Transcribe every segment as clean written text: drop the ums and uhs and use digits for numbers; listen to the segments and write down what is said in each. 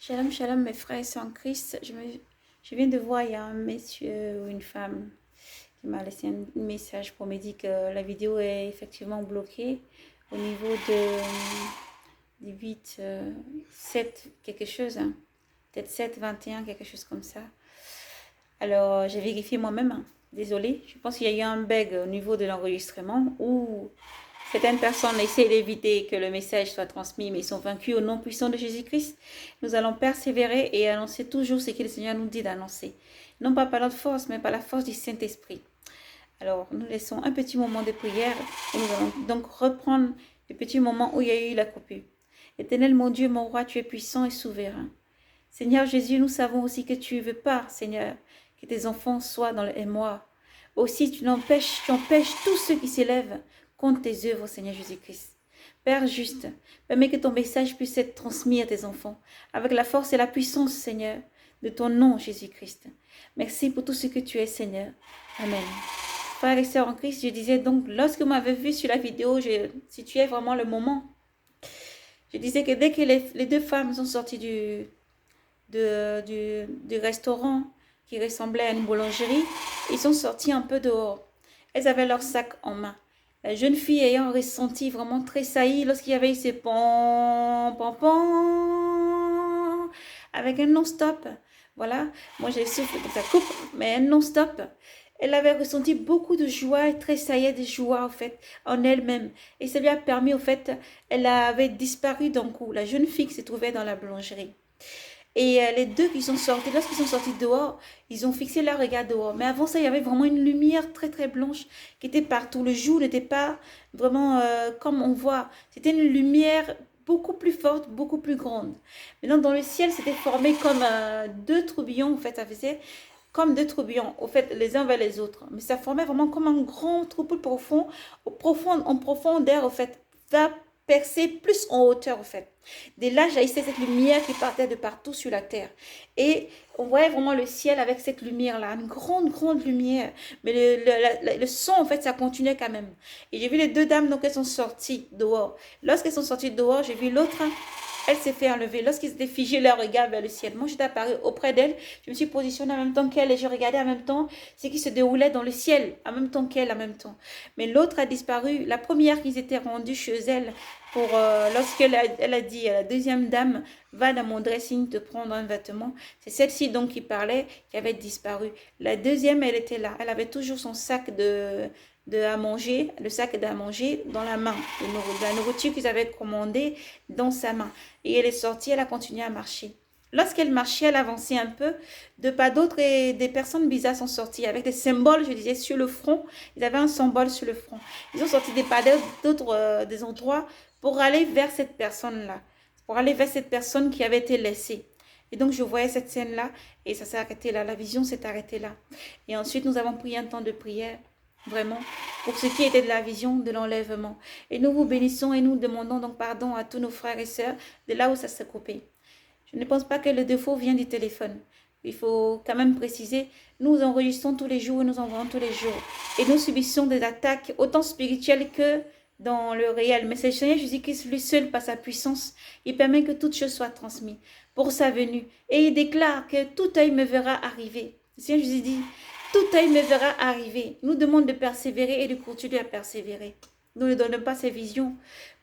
Shalom, shalom, mes frères et sœurs en Christ. Je viens de voir, il y a un monsieur ou une femme qui m'a laissé un message pour me dire que la vidéo est effectivement bloquée au niveau du 8, 7, quelque chose, hein. Peut-être 7, 21, quelque chose comme ça. Alors, j'ai vérifié moi-même, hein. Désolée, je pense qu'il y a eu un bug au niveau de l'enregistrement où certaines personnes essaient d'éviter que le message soit transmis, mais ils sont vaincus au nom puissant de Jésus-Christ. Nous allons persévérer et annoncer toujours ce que le Seigneur nous dit d'annoncer. Non pas par notre force, mais par la force du Saint-Esprit. Alors, nous laissons un petit moment de prière et nous allons donc reprendre le petit moment où il y a eu la coupure. Éternel, mon Dieu, mon roi, tu es puissant et souverain. Seigneur Jésus, nous savons aussi que tu veux pas, Seigneur, que tes enfants soient dans le émoi. Aussi, tu empêches tous ceux qui s'élèvent contre tes œuvres, Seigneur Jésus-Christ. Père juste, permets que ton message puisse être transmis à tes enfants, avec la force et la puissance, Seigneur, de ton nom, Jésus-Christ. Merci pour tout ce que tu es, Seigneur. Amen. Frères et sœurs en Christ, je disais donc, lorsque vous m'avez vu sur la vidéo, je situais vraiment le moment. Je disais que dès que les deux femmes sont sorties du restaurant qui ressemblait à une boulangerie, ils sont sortis un peu dehors. Elles avaient leur sac en main. La jeune fille ayant ressenti vraiment tressailli lorsqu'il y avait eu ces pom, pom, pom, avec un non-stop. Voilà, moi j'ai soufflé que ça coupe, mais un non-stop. Elle avait ressenti beaucoup de joie et tressaillait de joie en fait en elle-même. Et ça lui a permis au fait, elle avait disparu d'un coup. La jeune fille qui se trouvait dans la boulangerie. Et les deux qui sont sortis, lorsqu'ils sont sortis dehors, ils ont fixé leur regard dehors. Mais avant ça, il y avait vraiment une lumière très très blanche qui était partout. Le jour n'était pas vraiment comme on voit. C'était une lumière beaucoup plus forte, beaucoup plus grande. Maintenant, dans le ciel, c'était formé comme deux tourbillons. En fait, ça faisait comme deux tourbillons, au fait, les uns vers les autres. Mais ça formait vraiment comme un grand troupeau profond, en profondeur, au fait, va percer plus en hauteur, au fait. De là, jaillissait cette lumière qui partait de partout sur la terre. Et on voyait vraiment le ciel avec cette lumière-là, une grande, grande lumière. Mais le son, en fait, ça continuait quand même. Et j'ai vu les deux dames, donc elles sont sorties dehors. Lorsqu'elles sont sorties dehors, j'ai vu l'autre, elle s'est fait enlever. Lorsqu'ils étaient figés leur regard vers le ciel, moi j'étais apparue auprès d'elle. Je me suis positionnée en même temps qu'elle et je regardais en même temps ce qui se déroulait dans le ciel, en même temps qu'elle, en même temps. Mais l'autre a disparu. La première qu'ils étaient rendus chez elle, pour lorsqu'elle elle a dit à la deuxième dame, va dans mon dressing te prendre un vêtement. C'est celle-ci donc qui parlait, qui avait disparu. La deuxième, elle était là. Elle avait toujours son sac de à manger, le sac d'à manger dans la main, de la nourriture qu'ils avaient commandée dans sa main. Et elle est sortie, elle a continué à marcher. Lorsqu'elle marchait, elle avançait un peu. De pas d'autres et des personnes bizarres sont sorties avec des symboles, je disais, sur le front. Ils avaient un symbole sur le front. Ils ont sorti des pas d'autres des endroits pour aller vers cette personne-là. Pour aller vers cette personne qui avait été laissée. Et donc, je voyais cette scène-là et ça s'est arrêté là. La vision s'est arrêtée là. Et ensuite, nous avons pris un temps de prière. Vraiment, pour ce qui était de la vision de l'enlèvement. Et nous vous bénissons et nous demandons donc pardon à tous nos frères et sœurs de là où ça s'est coupé. Je ne pense pas que le défaut vient du téléphone. Il faut quand même préciser, nous enregistrons tous les jours et nous envoyons tous les jours. Et nous subissons des attaques autant spirituelles que dans le réel. Mais c'est le Seigneur Jésus-Christ, lui seul, par sa puissance, il permet que toute chose soit transmise pour sa venue. Et il déclare que tout œil me verra arriver. Le Seigneur Jésus dit, tout œil me verra arriver. Nous demande de persévérer et de continuer à persévérer. Nous ne donnons pas ces visions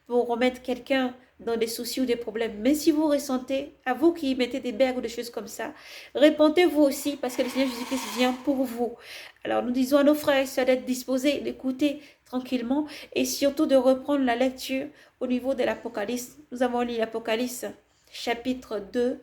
pour remettre quelqu'un dans des soucis ou des problèmes. Mais si vous ressentez, à vous qui mettez des bergs ou des choses comme ça, répondez-vous aussi parce que le Seigneur Jésus-Christ vient pour vous. Alors nous disons à nos frères et sœurs d'être disposés, d'écouter tranquillement et surtout de reprendre la lecture au niveau de l'Apocalypse. Nous avons lu l'Apocalypse chapitre 2,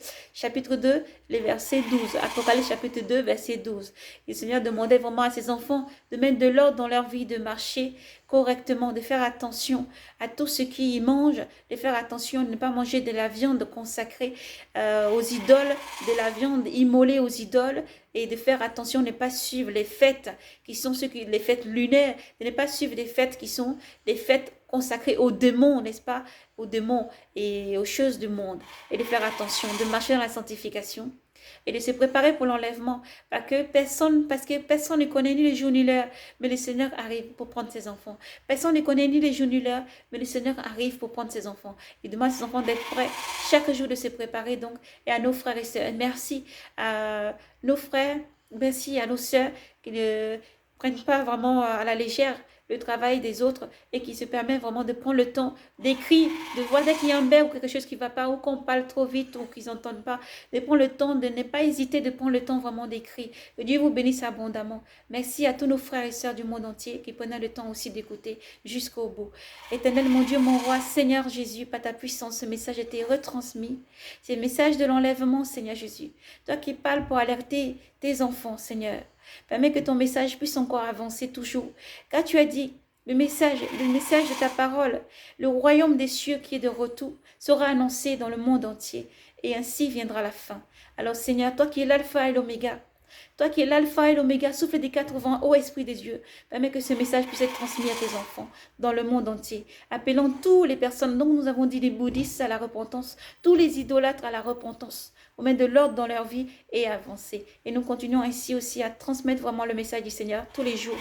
les versets 12. Apocalypse chapitre 2, verset 12. Et le Seigneur demandait vraiment à ses enfants de mettre de l'ordre dans leur vie, de marcher correctement, de faire attention à tout ce qu'ils mangent, de faire attention de ne pas manger de la viande consacrée aux idoles, de la viande immolée aux idoles, et de faire attention de ne pas suivre les fêtes qui sont les fêtes lunaires, de ne pas suivre les fêtes qui sont les fêtes consacrées aux démons, n'est-ce pas, aux démons et aux choses du monde, et de faire attention, de marcher dans la sanctification et de se préparer pour l'enlèvement. Parce que personne ne connaît ni le jour ni l'heure, mais le Seigneur arrive pour prendre ses enfants. Personne ne connaît ni le jour ni l'heure, mais le Seigneur arrive pour prendre ses enfants. Il demande à ses enfants d'être prêts chaque jour, de se préparer donc. Et à nos frères et sœurs, merci à nos frères, merci à nos sœurs qui ne prennent pas vraiment à la légère le travail des autres et qui se permet vraiment de prendre le temps d'écrire, de voir dès qu'il y a un bug ou quelque chose qui ne va pas, ou qu'on parle trop vite ou qu'ils n'entendent pas, de prendre le temps, de ne pas hésiter, de prendre le temps vraiment d'écrire. Que Dieu vous bénisse abondamment. Merci à tous nos frères et sœurs du monde entier qui prenaient le temps aussi d'écouter jusqu'au bout. Éternel, mon Dieu, mon roi, Seigneur Jésus, par ta puissance, ce message a été retransmis. C'est le message de l'enlèvement, Seigneur Jésus. Toi qui parles pour alerter tes enfants, Seigneur. Permets que ton message puisse encore avancer toujours. Car tu as dit, le message de ta parole, le royaume des cieux qui est de retour, sera annoncé dans le monde entier. Et ainsi viendra la fin. Alors Seigneur, toi qui es l'alpha et l'oméga, toi qui es l'alpha et l'oméga, souffle des 80 ô esprit des dieux, permets que ce message puisse être transmis à tes enfants dans le monde entier. Appelons toutes les personnes dont nous avons dit les bouddhistes à la repentance, tous les idolâtres à la repentance, pour mettre de l'ordre dans leur vie et avancer. Et nous continuons ainsi aussi à transmettre vraiment le message du Seigneur tous les jours,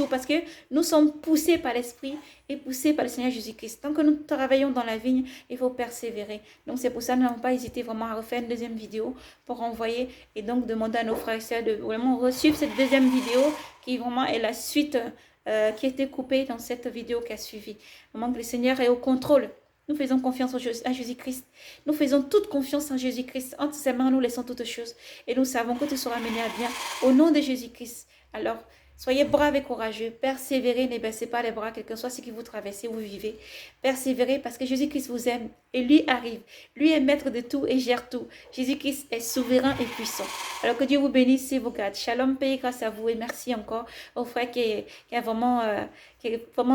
parce que nous sommes poussés par l'Esprit et poussés par le Seigneur Jésus-Christ. Tant que nous travaillons dans la vigne, il faut persévérer. Donc c'est pour ça que nous n'avons pas hésité vraiment à refaire une deuxième vidéo pour envoyer et donc demander à nos frères et sœurs de vraiment suivre cette deuxième vidéo qui vraiment est la suite qui a été coupée dans cette vidéo qui a suivi. Vraiment que le Seigneur est au contrôle. Nous faisons confiance à Jésus-Christ. Nous faisons toute confiance en Jésus-Christ. Entre ses mains, nous laissons toutes choses. Et nous savons que tout sera mené à bien au nom de Jésus-Christ. Alors, soyez braves et courageux. Persévérez, ne baissez pas les bras, quel que soit ce qui vous traversez, vous vivez. Persévérez parce que Jésus-Christ vous aime et lui arrive. Lui est maître de tout et gère tout. Jésus-Christ est souverain et puissant. Alors que Dieu vous bénisse et vous garde. Shalom, paix grâce à vous et merci encore au frère qui a vraiment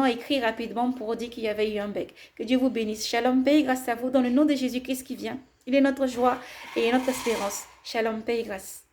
écrit rapidement pour dire qu'il y avait eu un bec. Que Dieu vous bénisse. Shalom, paix grâce à vous dans le nom de Jésus-Christ qui vient. Il est notre joie et notre espérance. Shalom, paix et grâce.